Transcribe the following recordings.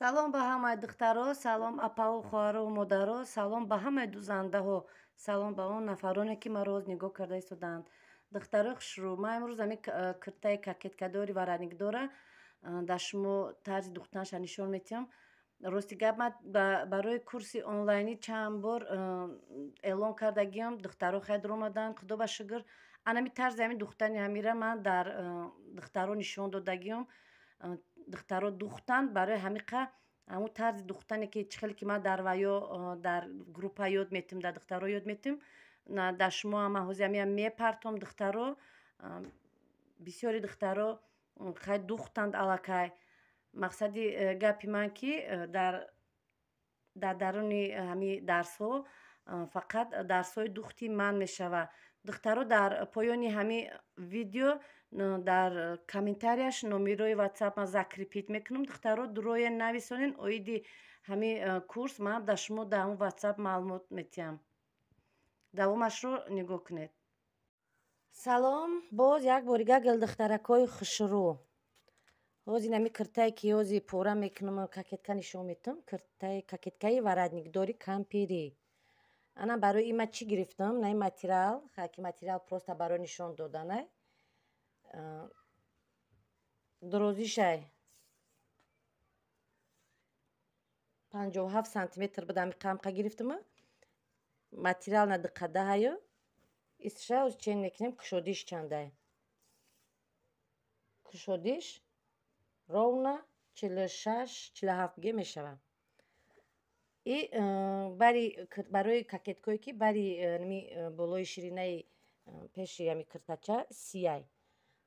салом ба ҳамаи духтаро, салом апао хоҳаро модаро, салом ба ҳамаи дузандаҳо, салом ба он нафароне ки маро оз нигоҳ карда истоданд. Духтарои хушрӯ, ман имрӯз ҳамин куртаи кокеткадори вараникдора дар шумо тарзи духтанша нишон метиҳам. рости гап ман барои курси онлайнӣ чанд бор эълон кардагиам, духтаро хайр омаданд, худо ба шукр. Анами тарзи ҳамин духтани ҳамира ман дар духтаро нишон додагиам. духтаро духтанд барои ҳамиқа ҳамун тарзи духтане ки чӣ хеле ки ман дар ваё дар группа ёд метим, дар духтаро ёд метим, дар шумо ҳама ҳозир ҳамиам мепартом духтаро. бисёри духтаро хеле духтанд аллакай. мақсади гапи ман ки дар даруни ҳамин дарсҳо фақат дарсҳои духти ман мешавад. духтаро дар поёни ҳамин видео дар комментарияш номерои ватсап ман закрепит мекунам. духтаро дуроя нависонен, оиди ҳамин курс ман дар шумо дар ҳамун ватсап маълумот метиҳам. давомашро нигоҳ кунед. салом, боз як борига гулдухтаракҳои хушрӯ. ҳозир ҳамин куртае ки ҳозир пора мекунам, кокетка нишон метам, куртаи кокеткаи варатникдори кампирӣ. ана барои има чӣ гирифтам? На материал, хаки материал просто барои нишон доданай. дурозишай 57 сантиметр буд. ами қамқа гирифтама. материал на диққадаҳаю. истиша оз чен мекунем, кушодиш чандай. кушодиш ровна 46-47 г мешавад. И барои кокеткое ки бари болои ширинаи пеши ами куртача сияй.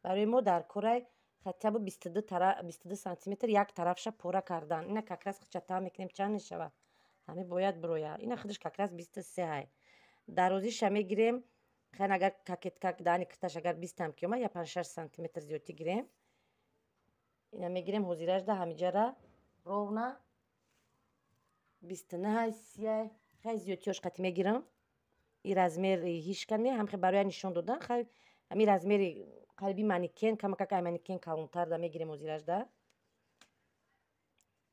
барои мо дар корай хотя бы 22 сантиметр як тарафша пора кардан. ина какрас хичатар мекунем, чанд мешавад? ҳами бояд бирояд. ина худаш какрас 23 ҳай. дарозиша мегирем. хайн агар кокетка дани курташ агар 20 ки омад, я 5-6 сантиметр зиёдтӣ гирем. ина мегирем ҳозиражда ҳамиҷара ровна 29 30 хай зиёдтиёш қати мегирам. и размери ҳишкани ҳамхе барои нишон додан хай ҳамин размери қалби манекен камакакай манекен калонтарда мегирем ҳозиражда.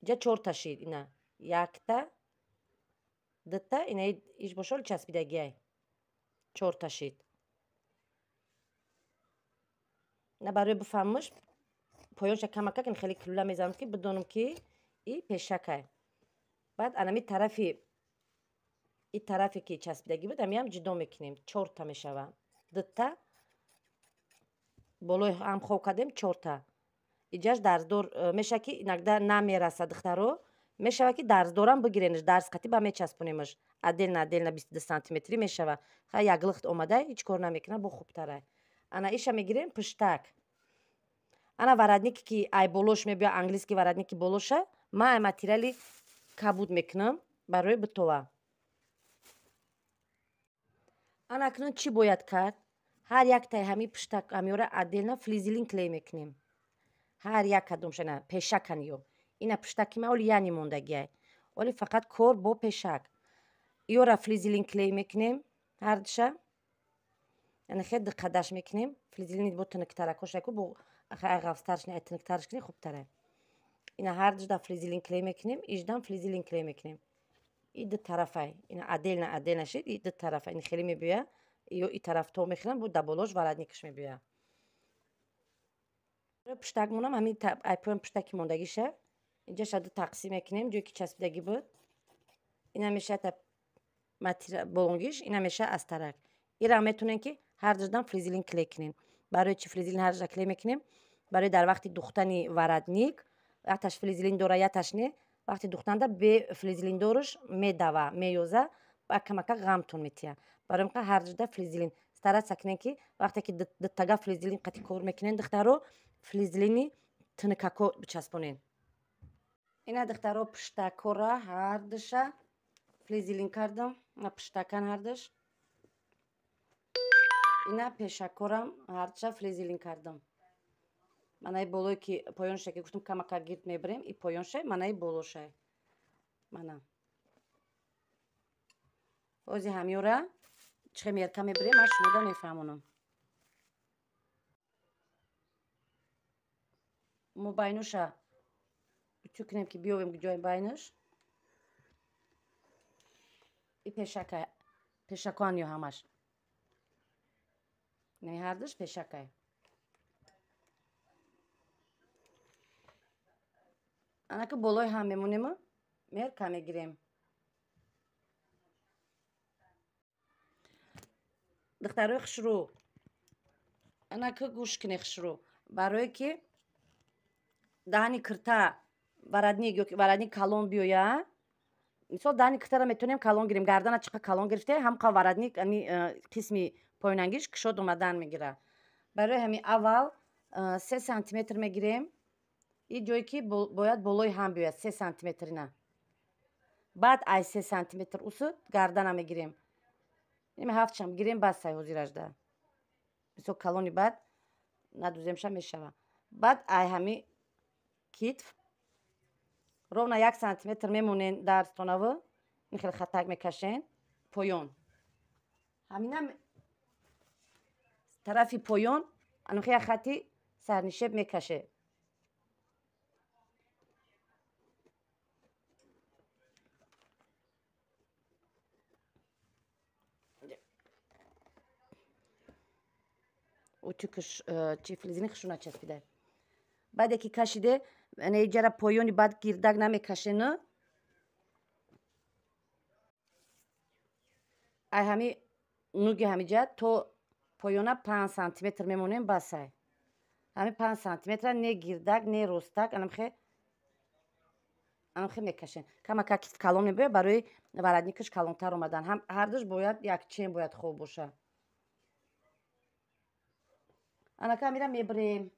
ҷа 4 шид ина якта дута ина иш бошол часпидагиай 4 шид. ина барои буфаҳмаш поёнша камакак ин хеле кӯла мезанам ки бидонам ки и пешакай. баъд анами тарафе ки часпидаги буд амиам ҷудо мекунем. 4 мешавад. дута болои ҳам хов кардем 4. иҷаш дарздор мешавад ки инагда намерасад духтаро. мешавад ки дарздорам бигиренаш, дарз қати ба мечаспонемаш. отдельно 22 сантиметри мешавад. хай як лихт омадай ҳеҷ кор намекунад, бо хубтарай. ана иша мегирем пуштак. ана варатники ки ай болош мебиёд, англиски варатники болоша, ман ай материали кабуд мекунам барои битова. ана акнун чӣ бояд кард? ҳар яктаи ҳамин пуштак ҳамиёра отдельно флизелин клей мекунем. ҳар як кадомшана пешаканиё. ина пуштаки ман оли яъни мондагиай. оли фақат кор бо пешак. иёра флизелин клей мекунем ҳардуша. яъне хеле диққатдаш мекунем. флизелини бо тинктаракошаку бо ғафстаршни ай тинктарш кунем хубтарай. ина ҳардушда флизелин клей мекунем, иждам флизелин клей мекунем. и ду тарафай ина отдельно шид, и ду тарафай ин хеле мебиёяд. ё и тараф то мехӯрам, бо да болош варатникаш мебиёяд. пуштак монам ҳамин айпоям пуштаки мондагиша. инҷаша ду тақсим мекунем, ҷое ки часпидаги буд. ина мешавад болонгиш, ина мешавад астарак. ира метонем ки ҳардушдан флизелин клей кунем. барои чӣ флизелин ҳардушда клей мекунем? барои дар вақти духтани варатник, якташ флизелин дора, якташ не. вақти духтанда бе флизелиндораш медава, меёза, ба камака ғамтон метиҳад. барои ин ҳардушда флизелин старатса кунем ки вақте ки дутага флизелин қати кор мекунем духтаро, флизелини тинкако бичаспонем. ина духтаро пуштакора ҳардуша флизелин кардам. ина пуштакан ҳардуш. ина пешакорам ҳардуша флизелин кардам. манаи болое ки поёнша ки гуфтам камака гирд мебарем, и поёншай манаи болошай. мана ҳозир ҳамиёра чӣ хел мерка мебарем, ман шумода мефаҳмонам. мобайнуша کوچک کنیم که بیایم جای باینش ای پیشکانی همش نمی هردش پیشکای انا که بالای هم میمونیم میر کمی گیریم دخترای خشرو انا که گوش کنی خشرو برای که دهنی کرتا ورادنی کالون بیویا مثلا دهنی کرتا را میتونیم کالون گیریم گردن چقدر کالون گرفته هم که ورادنی قسمی پایینانگیش کشود اومدن میگیره برای همین اول 3 سانتی متر میگیریم این جایی که باید بالای هم بیاید 3 سانتی متر نه بعد ای 3 سانتی متر اوسط گردن میگیریم این هفتشم گیریم بعد سای حضیرش ده مثلا کالونی بعد ندوزیمش میشوه بعد ای همین کتف ровно 1 سانتی متر میمونین در ستونوو این خیلی خطک میکشین پایون همینم طرفی پایون انوخی خطی سرنشیب میکشه او چی فلزینی خشونه چسبیده بعد که کشیده نیجره پایونی بعد گیردک نمیکشه نه ای همی نوگی همی جد تو پایونه 5 سانتی متر میمونیم بسای همین 5 سانتی متر نه گیردک نه رستک انم میکشین کما که کالون میبه برای ورادنیکش کالونتر اومدن هم هر دوش باید یک چین باید خوب باشه انا که میرم میبریم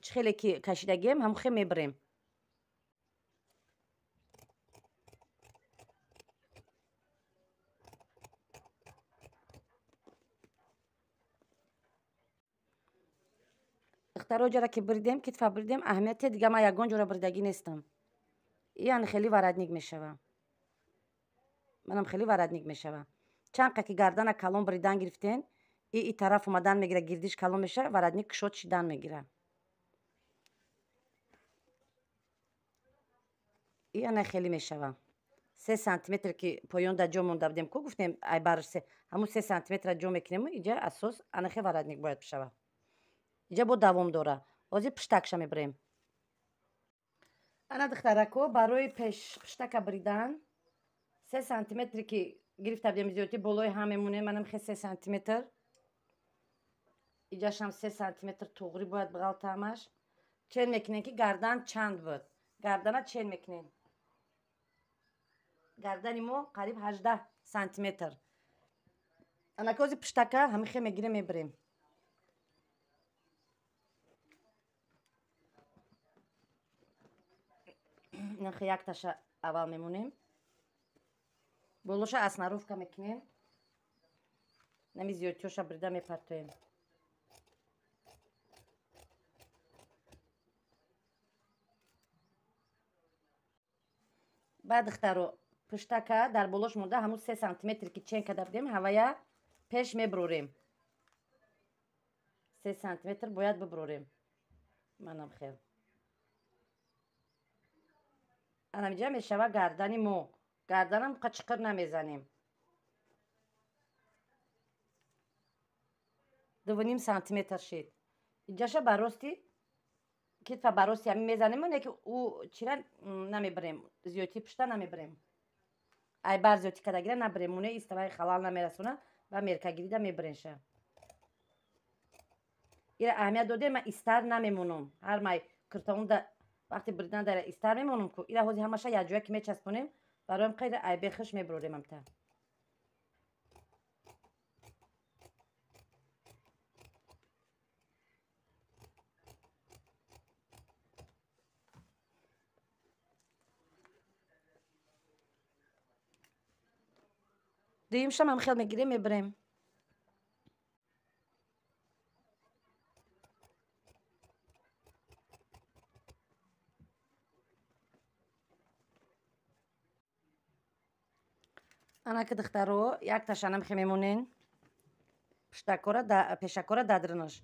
خیلی که کشیدگیم هم خیلی میبریم اختارو جرا که بریدیم کتف بریدیم اهمیت دیگه ما یگان جورا بریدگی نیستم این خیلی ورادنیک میشوم منم خیلی ورادنیک میشوم چند که گردن کالون بریدن گرفتین این طرف اومدن میگیره گردیش کالون میشه ورادنیک شد شدن میگیره این خیلی میشوم 3 سانتی متر که پایون در جا مونده بودیم که گفتیم ای برسه همون 3 سانتی متر جا میکنیم اینجا اساس انا خیلی ورادنیک باید بشوه اینجا با دوام داره بازی پشتکش میبریم انا دخترکو برای پشتک بریدن 3 سانتی متری که گرفته بودیم زیادی بالای هم میمونه منم خیلی 3 سانتی متر اینجاش هم 3 سانتی متر توغری باید بغلطمش چین میکنین که گردن چند بود گردن چین میکنین گردن ما قریب 18 سانتی متر انا که پشتکه همه خیلی میگیریم میبریم این خیلی یک تاشه اول میمونیم بولوشه اسناروفکا میکنیم نمی زیادیوشه بریده میپرتویم بعد اختارو پشتکه در بولوش مونده همون 3 سانتی متری که چین کرده بودیم هوایه پیش میبروریم 3 سانتی متر باید ببروریم منم خیلی انا اینجا میشوه گردنی مو گردنم قچقر نمیزنیم 2.5 سانتی متر شد اینجاشه براستی کتف براستی همین میزنیم اونه که او چیرا نمیبریم زیادی پشته نمیبریم ای بر زیادی کدگیره نبریم اونه استوای خلال نمیرسونه و میرکگیری میبرینشه ایره اهمیت داده من استر نمیمونم هر مای کرتاون وقتی بریدن در استر میمونم که ایره هوزی همشه یک جایی که میچسبونیم برایم خیلی ای بخش میبروریم امتا دیمشم هم خیلی میگیریم میبریم انا که دخترو یک تاشنم خیلی میمونین پیشکورا دادرنش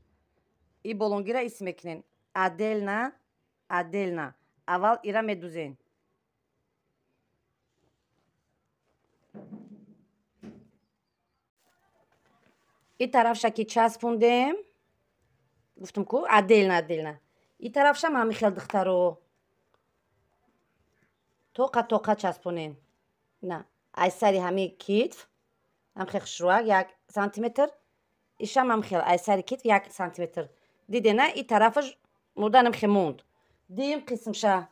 ای بولونگیره اسم میکنین ادلنا аввал ира медузен. این طرفش که چسبوندیم گفتم کو عدل این طرفش هم همین خیل دخترو توقع چسبونین نه از سری همین کتف هم خیل شروع 1 سانتیمتر ایشم هم خیل از سری کتف 1 سانتیمتر دیده نه این طرفش مردن هم خیل موند دیم قسمشه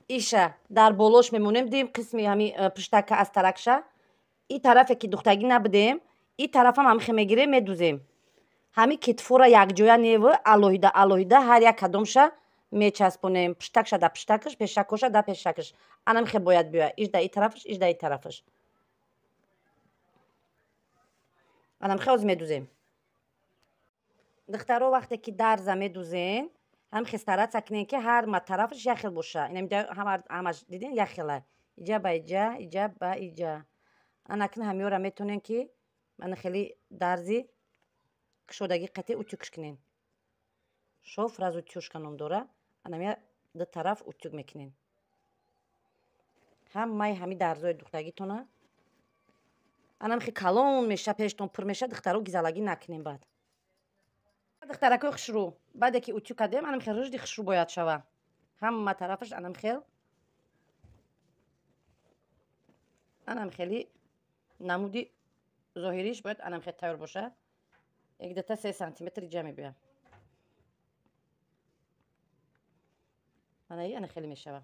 ایشه در بولوش میمونیم دیم قسمی همین پشتک از ترکشه این طرفی که دختگی نبودیم این طرف هم خیل میگیریم میدوزیم همین کتفورا یک جویا نیو алоҳида ҳар як кадомша мечаспонем пиштакша да пиштакаш пешакоша да пешакаш анам хе бояд биёя иш да и тарафаш иш да и тарафаш анам хе оз медузем духтаро вақте ки дарза медузен ҳам хе старатса кунем ки ҳар ма тарафаш як хел боша инамиҷа ҳамаш дидин як хела иҷа ба иҷа иҷа ба иҷа анакин ҳамиёра метонем ки мана хели дарзи кушодагӣ қатъи утюгш кунен шоф раз утюжка ном дора анамя ду тараф утюг мекунен ҳамаи ҳами дарзои духтагитона анам хи калон меша пештон пур меша духтаро гизалагӣ накунем баъд духтаракои хушрӯ баъде ки утюг кардем анам хел рӯжди хушрӯ бояд шава ҳама тарафаш анам хели намуди зоҳириш бояд анам хел тайёр боша где-то 3 сантиметр иҷа мебиям манаи ана хеле мешава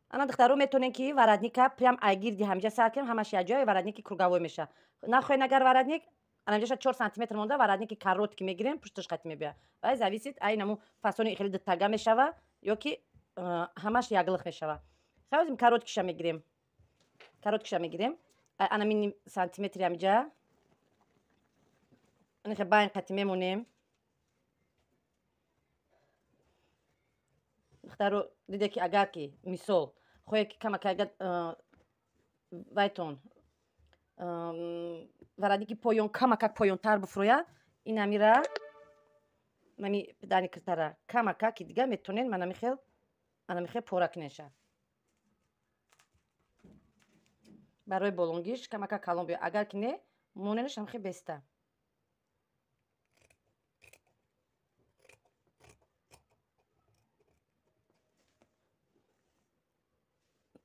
ана духтаро метонем ки варадника прям айгирди ҳамҷа сар кунем ҳамаш якҷоя варадники круговой меша нахоҳем агар варадник анамҷаша 4 сантиметр монда варадники каротки мегирем пушташ қатъи мебиям вай зависит ай наму фасони хеле дутага мешава ё ки ҳамаш яклих мешава хазим кароткиша мегирем анами ним сантиметри ҳамҷа анахе байн қатъи мемонем духтаро диде ки агар ки мисол хоҳе ки камак агар вайтон варадники поён камакак поёнтар буфурӯяд инамира нами пидани киртара камака ки дига метонен анамихел пора кунеша барои болонгиш камака калон биё агар ки не моненаш ҳамхе беста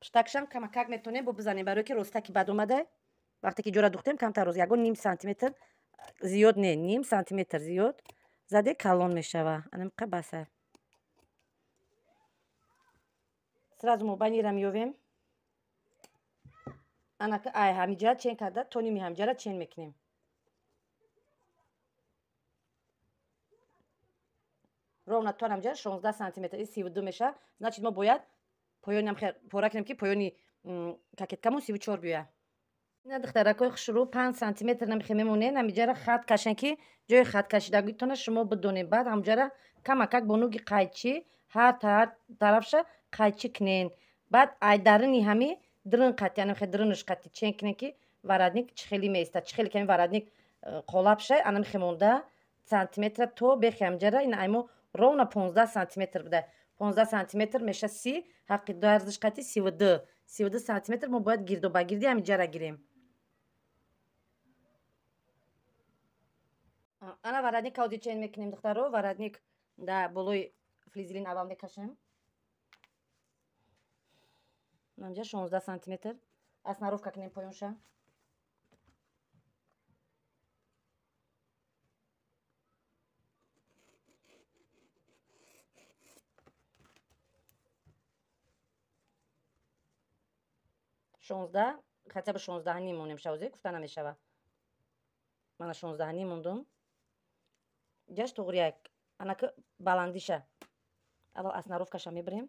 пиштакшам камакак метонем бо бизанем барое ки ростаки бад омада вақте ки ҷора духтем камтар роз ягон ним сантиметр зиёд не ним сантиметр зиёд заде калон мешава анамиқа баса сразу мо байнира меёвем анака ай ҳамиҷа чен карда то ними ҳамҷара чен мекунем ровна то ҳамҷа 16 сантиметр 32 меша значит мо бояд поёнам пора кунем ки поёни какеткамон 34 биёя ина духтаракои хушрӯ 5 сантиметр намихе мемонен ҳамиҷара хат кашен ки ҷои хат кашидагитона шумо бидонед баъд ҳамҷара камакак бо нӯги қайчи ҳар тарафша қайчи кунен баъд ай дарини ҳами дрин қатъи анамихе дринш қатъи чен кунен ки варадник чӣ хеле меистад чӣ хеле ки ҳами варадник қолабша анамихе монда сантиметра то бехи ҳамҷара ин аймо ровна 15 сантиметр буда 15 сантиметр меша 30 ҳаққи дарзиш қатъи 32 сантиметр мо бояд гирдобагирди ҳамиҷара гирем ана варадник ҳози чен мекунем духтаро варадник да болои флизелин аввал мекашем ҳамҷа 16 сантиметр основка кунем поёнша хотя бы 16 монем шавзе гуфта намешава мана 16 мондум ҷаш туғрияк анаки баландиша аввал основкаша мебирем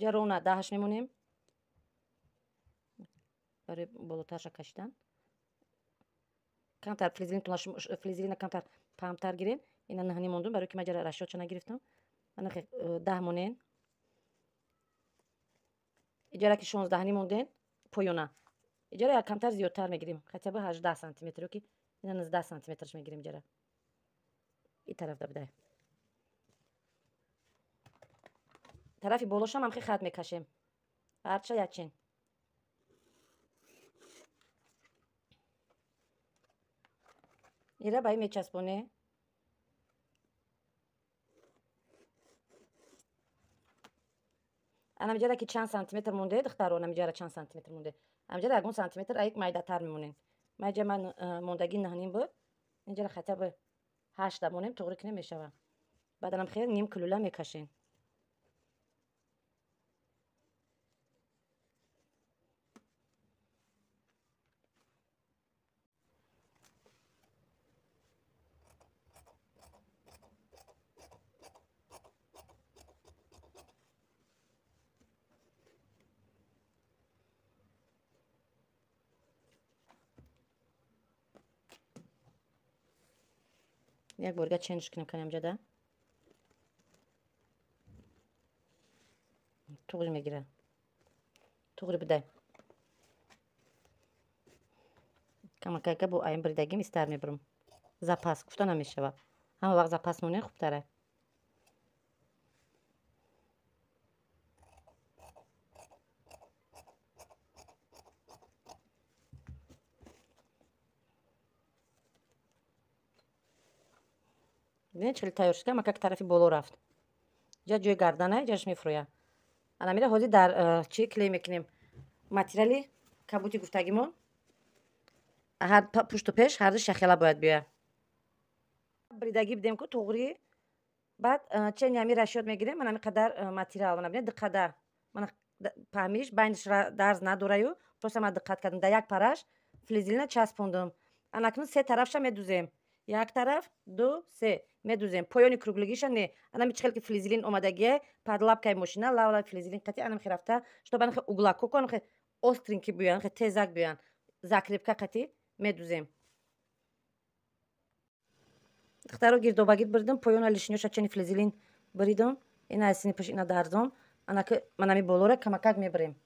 ҷа ровна 10 мемонем барои болотарша кашидан камтар флизелина камтар памтар гирем اینا نهانی موندم برای که مجرد رشاد چه نگرفتم. من 10 مونن اجاره که 16 موندن پویونا اجاره کمتر زیادتر میگیریم خطا به 18 سانتی متر که اینا 19 سانتی مترش میگیریم اجاره این طرف بده طرفی بالاش هم خیلی خط میکشیم هرچه یچین ایره بایی میچسبونه انا میجره که چند سانتی متر مونده دخترو نمیجره چند سانتی متر مونده امجره اگون سانتی متر ایک مایده تر میمونین ماجه من موندگی نهنیم بود اینجا خطا به 8 مونیم توغری کنه میشوه بعدم خیر نیم کلوله میکشین یک برگه چینش کنیم کنیم جدا توغری میگیره توغری بده کما که بو ایم بریدگی میستر میبرم زپاس گفته نمیشه همه وقت زپاس مونه خوب تره ببین چلی تایور شده اما که طرفی بالا رفت جا جوی گردنه جاش میفرویه انا میره حاضی در چی کلی میکنیم ماتریالی کبوتی گفتگیمون هر پشت و پیش هر دو شخیلا باید بیه بریدگی بدیم که توغری بعد چه نیامی رشاد میگیریم من همی قدر ماتریال من ببینید دقیقه من پهمیش بینش را درز نداره پس من دقت کردم در یک پرش فلزیلینه چسبوندم اکنون سه طرفش میدوزیم یک طرف دو سه میدوزیم پایانی کروگلگیش نه انا میچخل که فلزیلین اومدگیه подлапкой ماشینا لاولا فلزیلین قطعی انا میخرفته чтобы انا угла کن خ остренький بیان خ تیزک بیان закрепка قطعی میدوزیم دخترو گردوباگیر بردم پایان لشنیوش چنی فلزیلین بریدم اینا اسینی پش اینا درزم انا که منمی بولوره کمکک میبریم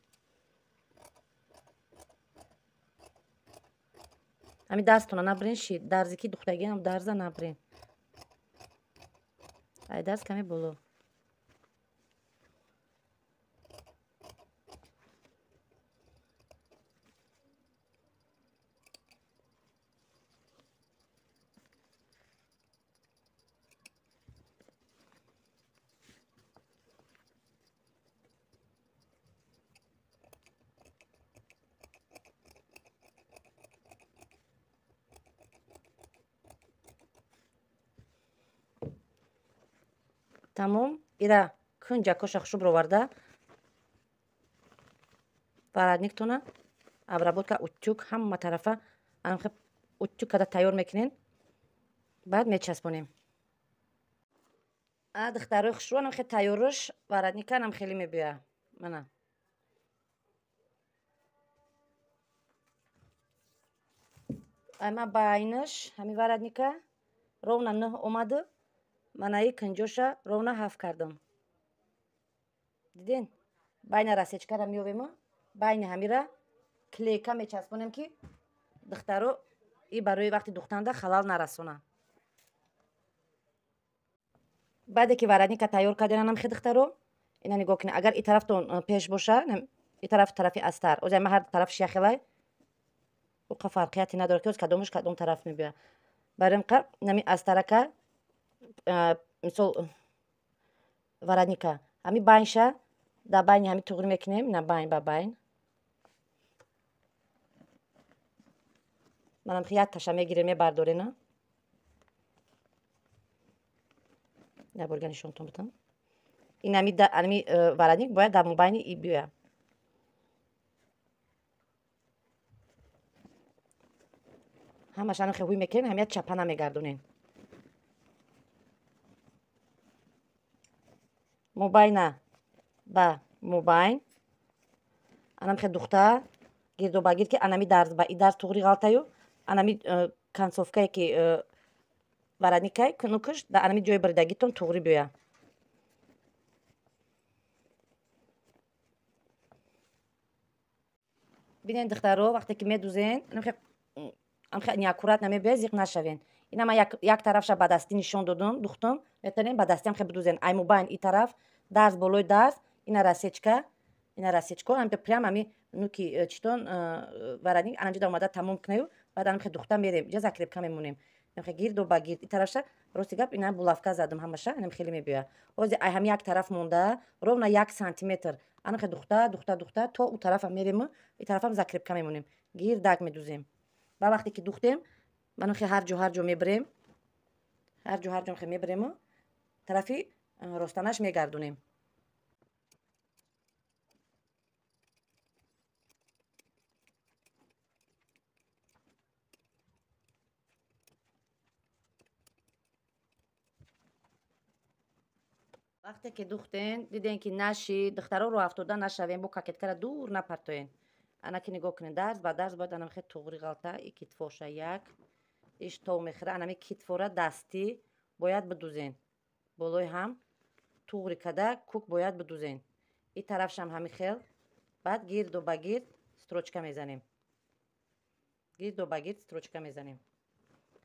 همی دستونا نبرین شید درزی که دختگی هم درزه نبرین ای دست کمی بولو تمام ایره کنجا کشخ شو بروارده ورادنیکتونه обработка утюг همه طرفه الان خب утюг کده تیار میکنین بعد میچسبونیم دخترای خشوان خیلی تیارش ورادنیکن هم خیلی میبیه منه اما باینش همی ورادنیکه رونا نه اومده من ای کنجوشه رونا هفت کردم دیدین باین راسیچکه را میویم باین همیره کلیکه میچسبونیم که دخترو ای برای وقتی دختنده خلال نرسونه بعد که ورادنیکه تیار کردین هم خیلی دخترو اینا نگاه کنه اگر این طرف تون پیش باشه این طرفی استر او زمین هر طرف شیخلای او فرقیتی نداره که از کدومش کدوم طرف میبیه بریم که نمی استرکه مثل ورادنیکه همی باینشه در باین همی توغری میکنیم نه باین با باین منم خیلی تشه میگیریم میبرداره نه نه برگنشون تون بتم این همی ورادنیک باید در باین ای بیه همش الان خیلی میکنیم همیت چپه نمیگردونین موبایل با موبایل انم خیلی دختر گیردو باگیر که انمی درز با ای درز توغری غلطه یو انمی کنسوفکه که вараника кунукш да анами ҷои бирдагитон туғри бӯя. бинен духтаро вақте ки медузен аккурат намебӯя зиқ нашавен. Ина ман як тарафша ба дастӣ нишон додам духтам метавонем ба дастиам хе бидузен аймубайн и тараф дарз болои дарз ина расечка ҳамин прям ами нуки читон вараник анамҷида омада тамом кунаю баъд анам хе духта мерем ҷа закрепка мемонем хе гирду ба гирд и тарафша рости гап ина булавка задам ҳамаша инам хеле мебӯя ҳозир ҳам як тараф монда ровна 1 сантиметр анам хе духта то у тарафам мерему и тарафам закрепка мемонем гирдак медузем ба вақте ки духтем манам хе ҳар ҷо мебирем ҳар ҷо хе мебирему тарафи ростанаш мегардонем. вақте ки духтен диден ки наши духтароро афтода нашавен бо кокеткара дур напартоен ана ки нигоҳ кунед дарз ба дарз бояд анам хе туғри ғалта и китфоша як иш то мехира анами китфора дастӣ бояд бидузен болои ҳам туғри када кук бояд бидузен и тарафшам ҳамин хел баъд гирду ба гирд строчка мезанем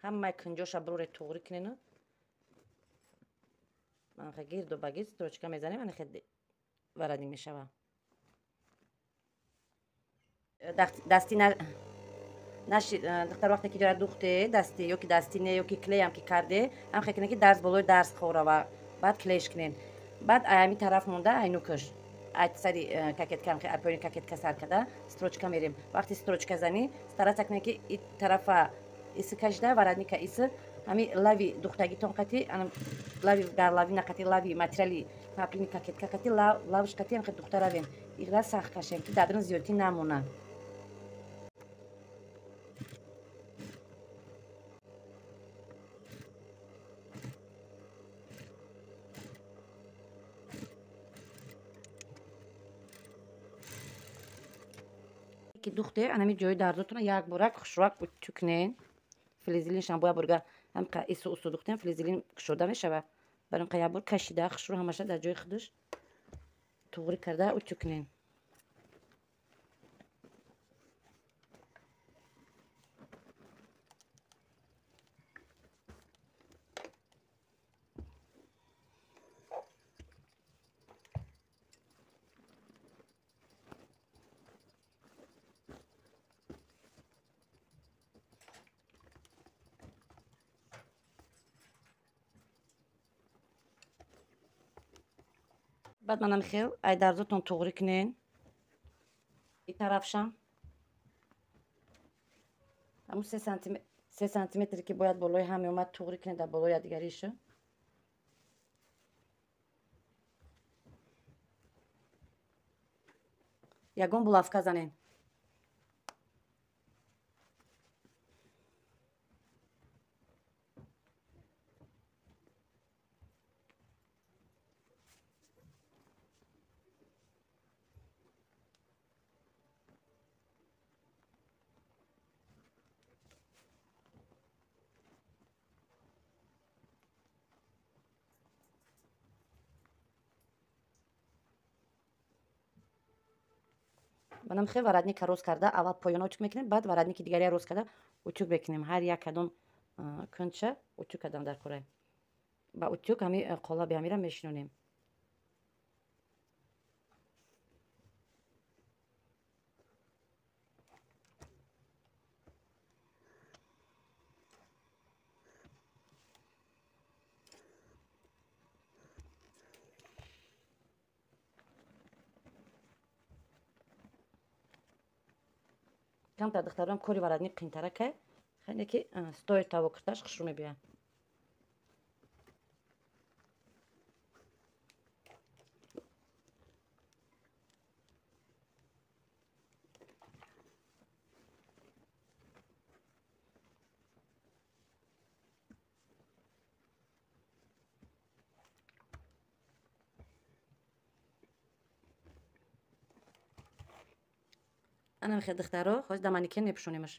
ҳамаи кинҷоша бироре туғри кунену манхе гирду ба гирд строчка мезанем анахе вараник мешава дастӣ наши духтар вақте ки ҷара духте дастӣ ё ки дастӣ не ё ки клеям ки карде ҳам хе кунед ки дарз болои дарз хорава баъд клеиш кунед баъд ами тараф монда айнукаш сари кокетка ҳам хе поёни кокетка сар када строчка мерем вақти строчка зани стараться кунед ки и тарафа иси кашида вараника иси ҳами лави духтагитон қати лави гарлави нақати лави материали паплини кокетка қати лавш қати ҳам хе духта равем иқдор сахт кашем ки дадрин зиёдтӣ намона. ки духте анами ҷои дарзотона якбора хушрак тукнен флизелиншам боя бурга ҳамқа ису усу духтем флизелин кушода мешава барамқа якбор кашида хушро ҳамаша дар ҷои худаш туғри карда утукнен. баъд манам хел ай дарзотон туғри кунен и тарафшам ҳамун 3 сантиметре ки бояд болои ҳам меомад туғри кунед дар болои якдигариша ягон булавка занем. манам хе вараника рост карда аввал поёна утюг мекунем баъд вараники дигари рост карда утюг мекунем ҳар як кадом кунча утюг кардам дар кора ба утюг ҳами қолаби ҳамира мешинонем. камтар духтарам кори вараник қийтарака хеле ки стои таво кирдаш хушрӯ мебиёя. анам хе духтаро ҳозир да манекен мепӯшонемаш.